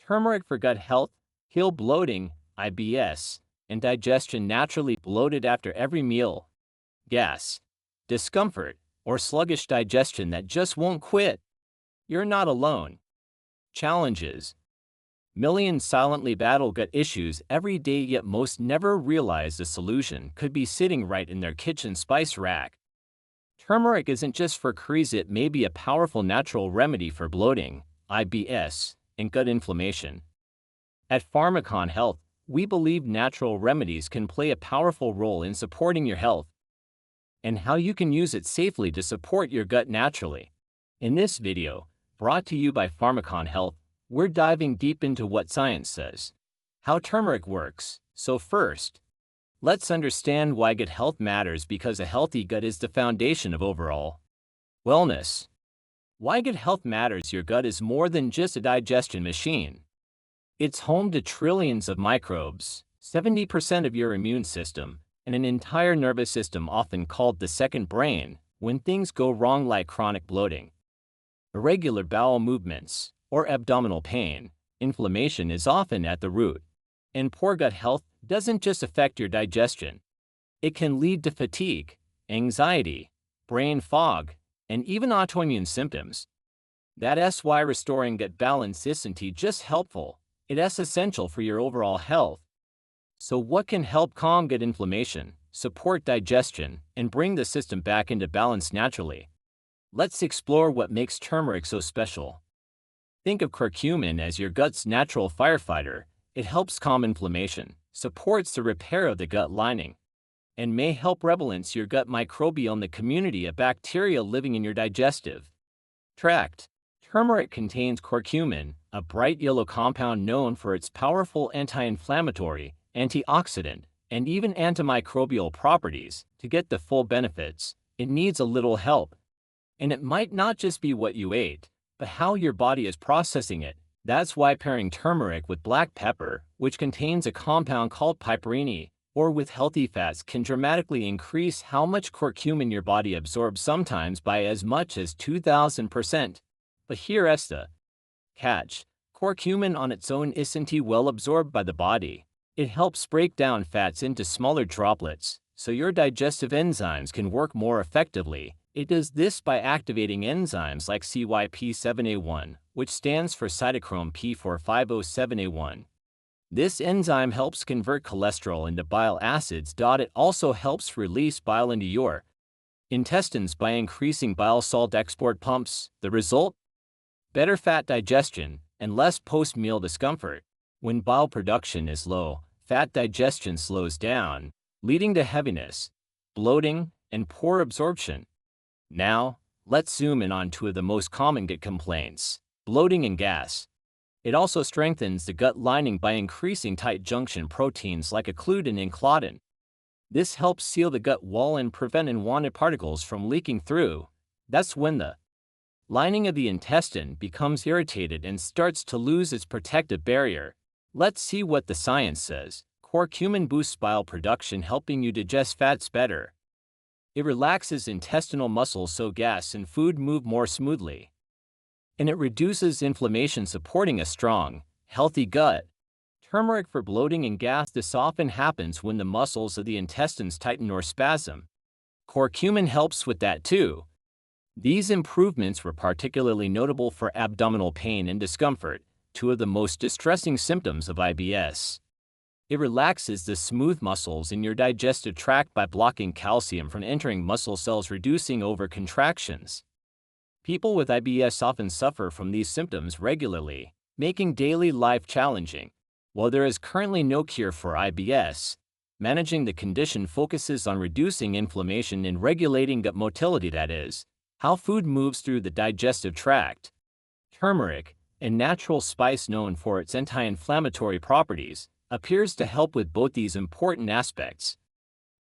Turmeric for gut health, kill bloating, IBS, and digestion naturally bloated after every meal. Gas, discomfort, or sluggish digestion that just won't quit. You're not alone. Challenges. Millions silently battle gut issues every day, yet most never realize the solution could be sitting right in their kitchen spice rack. Turmeric isn't just for curries, it may be a powerful natural remedy for bloating, IBS, and gut inflammation. At PharmaconHealth, we believe natural remedies can play a powerful role in supporting your health, and how you can use it safely to support your gut naturally. In this video, brought to you by PharmaconHealth, we're diving deep into what science says, how turmeric works. So first, let's understand why gut health matters, because a healthy gut is the foundation of overall wellness. Why gut health matters. Your gut is more than just a digestion machine. It's home to trillions of microbes, 70% of your immune system, and an entire nervous system, often called the second brain, when things go wrong like chronic bloating, irregular bowel movements, or abdominal pain. Inflammation is often at the root. And poor gut health doesn't just affect your digestion. It can lead to fatigue, anxiety, brain fog, and even autoimmune symptoms. That's why restoring gut balance isn't just helpful, it's essential for your overall health. So what can help calm gut inflammation, support digestion, and bring the system back into balance naturally? Let's explore what makes turmeric so special. Think of curcumin as your gut's natural firefighter. It helps calm inflammation, supports the repair of the gut lining, and may help rebalance your gut microbiome, the community of bacteria living in your digestive tract. Turmeric contains curcumin, a bright yellow compound known for its powerful anti-inflammatory, antioxidant, and even antimicrobial properties. To get the full benefits, it needs a little help. And it might not just be what you ate, but how your body is processing it. That's why pairing turmeric with black pepper, which contains a compound called piperine, or with healthy fats, can dramatically increase how much curcumin your body absorbs, sometimes by as much as 2,000%. But here's the catch. Curcumin on its own isn't well absorbed by the body. It helps break down fats into smaller droplets, so your digestive enzymes can work more effectively. It does this by activating enzymes like CYP7A1, which stands for cytochrome P450 This enzyme helps convert cholesterol into bile acids. It also helps release bile into your intestines by increasing bile salt export pumps. The result? Better fat digestion and less post-meal discomfort. When bile production is low, fat digestion slows down, leading to heaviness, bloating, and poor absorption. Now, let's zoom in on two of the most common gut complaints: bloating and gas. It also strengthens the gut lining by increasing tight junction proteins like occludin and claudin. This helps seal the gut wall and prevent unwanted particles from leaking through. That's when the lining of the intestine becomes irritated and starts to lose its protective barrier. Let's see what the science says. Curcumin boosts bile production, helping you digest fats better. It relaxes intestinal muscles so gas and food move more smoothly. And it reduces inflammation, supporting a strong, healthy gut. Turmeric for bloating and gas. This often happens when the muscles of the intestines tighten or spasm. Curcumin helps with that too. These improvements were particularly notable for abdominal pain and discomfort, two of the most distressing symptoms of IBS. It relaxes the smooth muscles in your digestive tract by blocking calcium from entering muscle cells, reducing overcontractions. People with IBS often suffer from these symptoms regularly, making daily life challenging. While there is currently no cure for IBS, managing the condition focuses on reducing inflammation and regulating gut motility, that is, how food moves through the digestive tract. Turmeric, a natural spice known for its anti-inflammatory properties, appears to help with both these important aspects.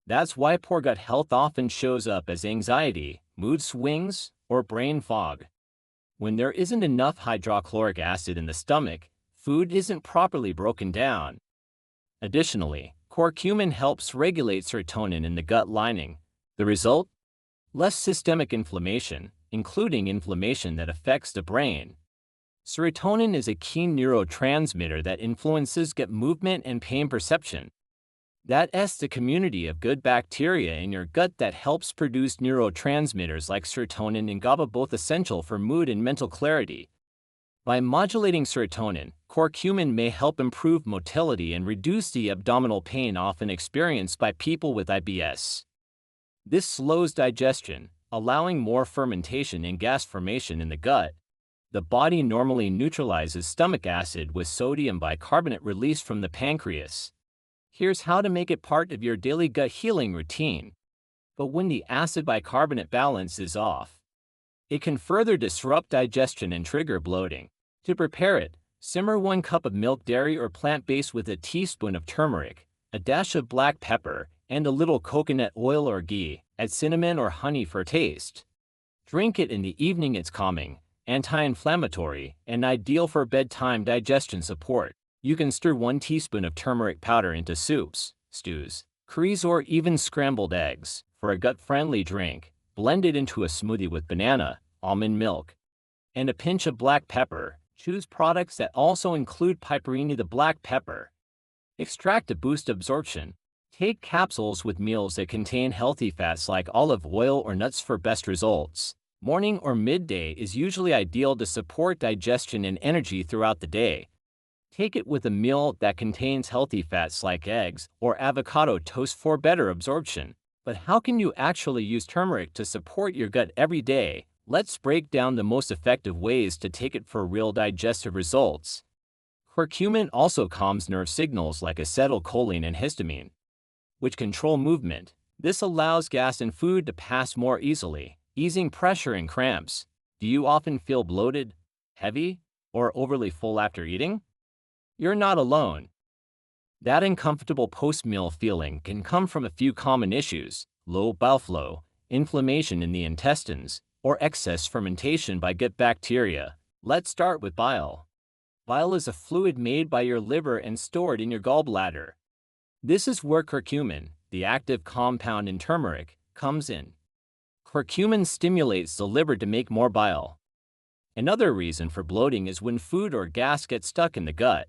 That's why poor gut health often shows up as anxiety, mood swings, or brain fog. When there isn't enough hydrochloric acid in the stomach, food isn't properly broken down. Additionally, curcumin helps regulate serotonin in the gut lining. The result? Less systemic inflammation, including inflammation that affects the brain. Serotonin is a key neurotransmitter that influences gut movement and pain perception. That's the community of good bacteria in your gut that helps produce neurotransmitters like serotonin and GABA, both essential for mood and mental clarity. By modulating serotonin, curcumin may help improve motility and reduce the abdominal pain often experienced by people with IBS. This slows digestion, allowing more fermentation and gas formation in the gut. The body normally neutralizes stomach acid with sodium bicarbonate released from the pancreas. Here's how to make it part of your daily gut healing routine. But when the acid bicarbonate balance is off, it can further disrupt digestion and trigger bloating. To prepare it, simmer 1 cup of milk, dairy or plant-based with a teaspoon of turmeric, a dash of black pepper, and a little coconut oil or ghee. Add cinnamon or honey for taste. Drink it in the evening. It's calming, anti-inflammatory, and ideal for bedtime digestion support. You can stir 1 teaspoon of turmeric powder into soups, stews, curries, or even scrambled eggs. For a gut-friendly drink, blend it into a smoothie with banana, almond milk, and a pinch of black pepper. Choose products that also include piperine, the black pepper extract to boost absorption. Take capsules with meals that contain healthy fats like olive oil or nuts for best results. Morning or midday is usually ideal to support digestion and energy throughout the day. Take it with a meal that contains healthy fats like eggs or avocado toast for better absorption. But how can you actually use turmeric to support your gut every day? Let's break down the most effective ways to take it for real digestive results. Curcumin also calms nerve signals like acetylcholine and histamine, which control movement. This allows gas and food to pass more easily, easing pressure and cramps. Do you often feel bloated, heavy, or overly full after eating? You're not alone. That uncomfortable post-meal feeling can come from a few common issues: low bowel flow, inflammation in the intestines, or excess fermentation by gut bacteria. Let's start with bile. Bile is a fluid made by your liver and stored in your gallbladder. This is where curcumin, the active compound in turmeric, comes in. Curcumin stimulates the liver to make more bile. Another reason for bloating is when food or gas gets stuck in the gut.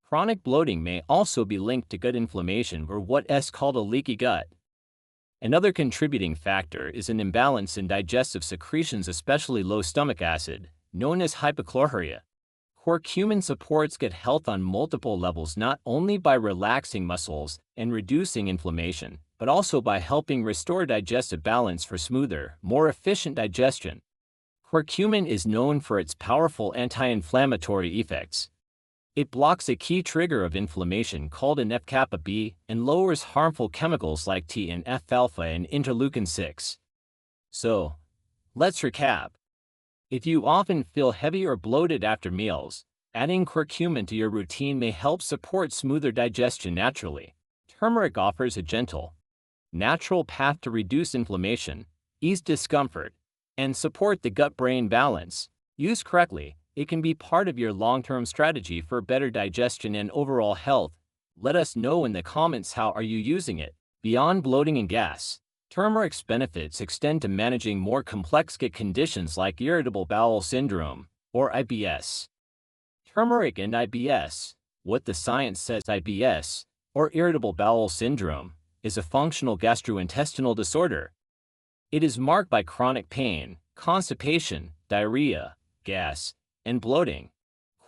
Chronic bloating may also be linked to gut inflammation or what's called a leaky gut. Another contributing factor is an imbalance in digestive secretions, especially low stomach acid, known as hypochlorhydria. Curcumin supports gut health on multiple levels, not only by relaxing muscles and reducing inflammation, but also by helping restore digestive balance for smoother, more efficient digestion. Curcumin is known for its powerful anti-inflammatory effects. It blocks a key trigger of inflammation called an FKB B and lowers harmful chemicals like TNF-alpha and interleukin-6. So, let's recap. If you often feel heavy or bloated after meals, adding curcumin to your routine may help support smoother digestion naturally. Turmeric offers a gentle, natural path to reduce inflammation, ease discomfort, and support the gut-brain balance. Used correctly, it can be part of your long-term strategy for better digestion and overall health. Let us know in the comments, how are you using it? Beyond bloating and gas, turmeric's benefits extend to managing more complex gut conditions like irritable bowel syndrome, or IBS. Turmeric and IBS. What the science says: IBS, or irritable bowel syndrome, is a functional gastrointestinal disorder. It is marked by chronic pain, constipation, diarrhea, gas, and bloating.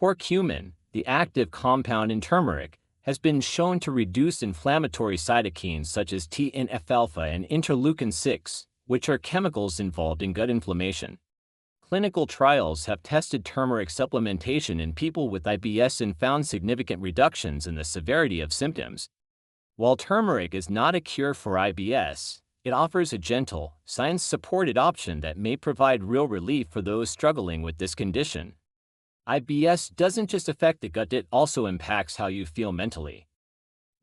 Curcumin, the active compound in turmeric, has been shown to reduce inflammatory cytokines such as TNF-alpha and interleukin-6, which are chemicals involved in gut inflammation. Clinical trials have tested turmeric supplementation in people with IBS and found significant reductions in the severity of symptoms. While turmeric is not a cure for IBS, it offers a gentle, science-supported option that may provide real relief for those struggling with this condition. IBS doesn't just affect the gut, it also impacts how you feel mentally.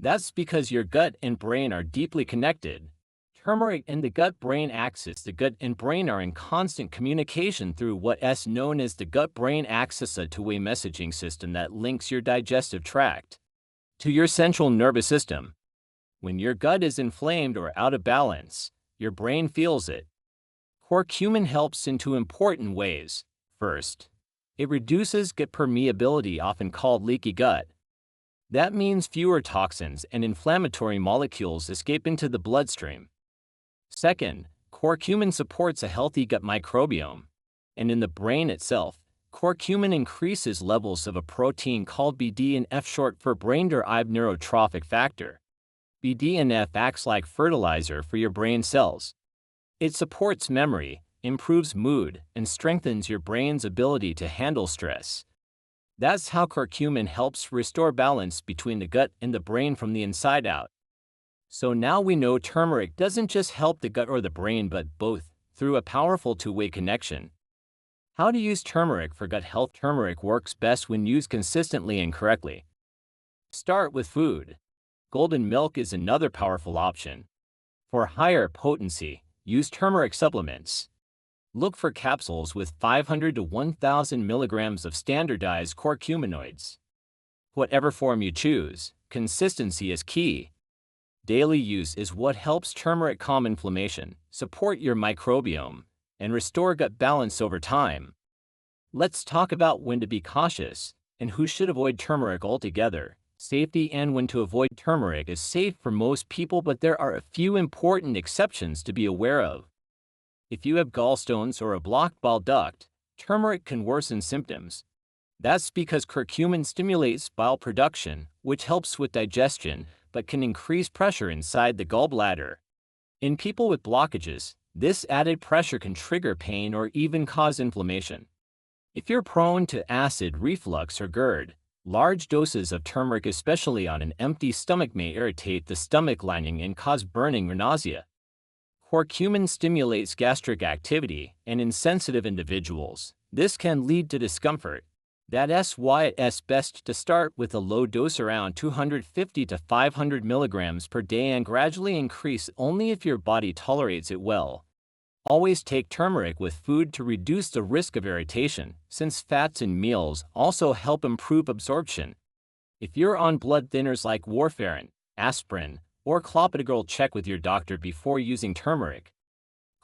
That's because your gut and brain are deeply connected. Turmeric and the gut-brain axis. The gut and brain are in constant communication through what's known as the gut-brain axis, a two-way messaging system that links your digestive tract to your central nervous system. When your gut is inflamed or out of balance, your brain feels it. Curcumin helps in two important ways. First, It reduces gut permeability, often called leaky gut. That means fewer toxins and inflammatory molecules escape into the bloodstream. Second, curcumin supports a healthy gut microbiome. And in the brain itself, curcumin increases levels of a protein called BDNF, short for brain-derived neurotrophic factor. BDNF acts like fertilizer for your brain cells. It supports memory, improves mood, and strengthens your brain's ability to handle stress. That's how curcumin helps restore balance between the gut and the brain from the inside out. So now we know turmeric doesn't just help the gut or the brain, but both, through a powerful two-way connection. How to use turmeric for gut health. Turmeric works best when used consistently and correctly. Start with food. Golden milk is another powerful option. For higher potency, use turmeric supplements. Look for capsules with 500 to 1,000 milligrams of standardized curcuminoids. Whatever form you choose, consistency is key. Daily use is what helps turmeric calm inflammation, support your microbiome, and restore gut balance over time. Let's talk about when to be cautious and who should avoid turmeric altogether. Safety and when to avoid. Turmeric is safe for most people, but there are a few important exceptions to be aware of. If you have gallstones or a blocked bile duct, turmeric can worsen symptoms. That's because curcumin stimulates bile production, which helps with digestion, but can increase pressure inside the gallbladder. In people with blockages, this added pressure can trigger pain or even cause inflammation. If you're prone to acid reflux or GERD, large doses of turmeric, especially on an empty stomach, may irritate the stomach lining and cause burning or nausea. Curcumin stimulates gastric activity, and in sensitive individuals, this can lead to discomfort. That's why it's best to start with a low dose around 250 to 500 milligrams per day and gradually increase only if your body tolerates it well. Always take turmeric with food to reduce the risk of irritation, since fats in meals also help improve absorption. If you're on blood thinners like warfarin, aspirin, or clopidogrel, check with your doctor before using turmeric.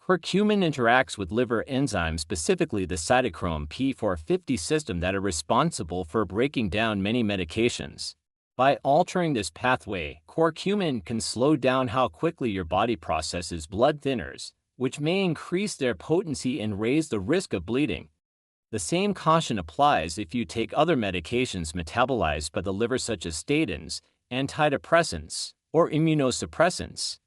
Curcumin interacts with liver enzymes, specifically the cytochrome P450 system, that are responsible for breaking down many medications. By altering this pathway, curcumin can slow down how quickly your body processes blood thinners, which may increase their potency and raise the risk of bleeding. The same caution applies if you take other medications metabolized by the liver, such as statins, antidepressants, or immunosuppressants.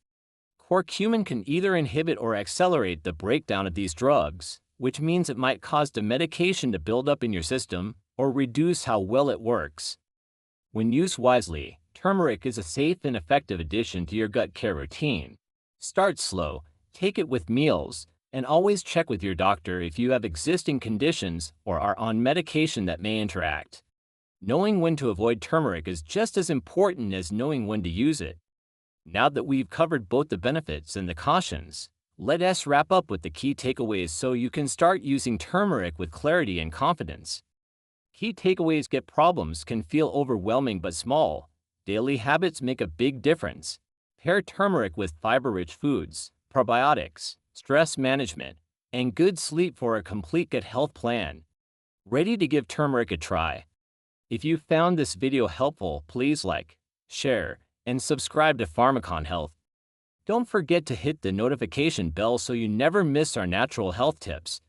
Curcumin can either inhibit or accelerate the breakdown of these drugs, which means it might cause the medication to build up in your system or reduce how well it works. When used wisely, turmeric is a safe and effective addition to your gut care routine. Start slow, take it with meals, and always check with your doctor if you have existing conditions or are on medication that may interact. Knowing when to avoid turmeric is just as important as knowing when to use it. Now that we've covered both the benefits and the cautions, let us wrap up with the key takeaways so you can start using turmeric with clarity and confidence. Key takeaways: gut problems can feel overwhelming, but small daily habits make a big difference. Pair turmeric with fiber-rich foods, probiotics, stress management, and good sleep for a complete gut health plan. Ready to give turmeric a try? If you found this video helpful, please like, share, and subscribe to PharmaconHealth. Don't forget to hit the notification bell so you never miss our natural health tips.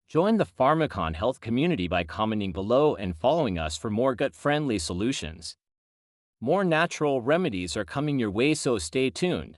Join the PharmaconHealth community by commenting below and following us for more gut-friendly solutions. More natural remedies are coming your way, so stay tuned.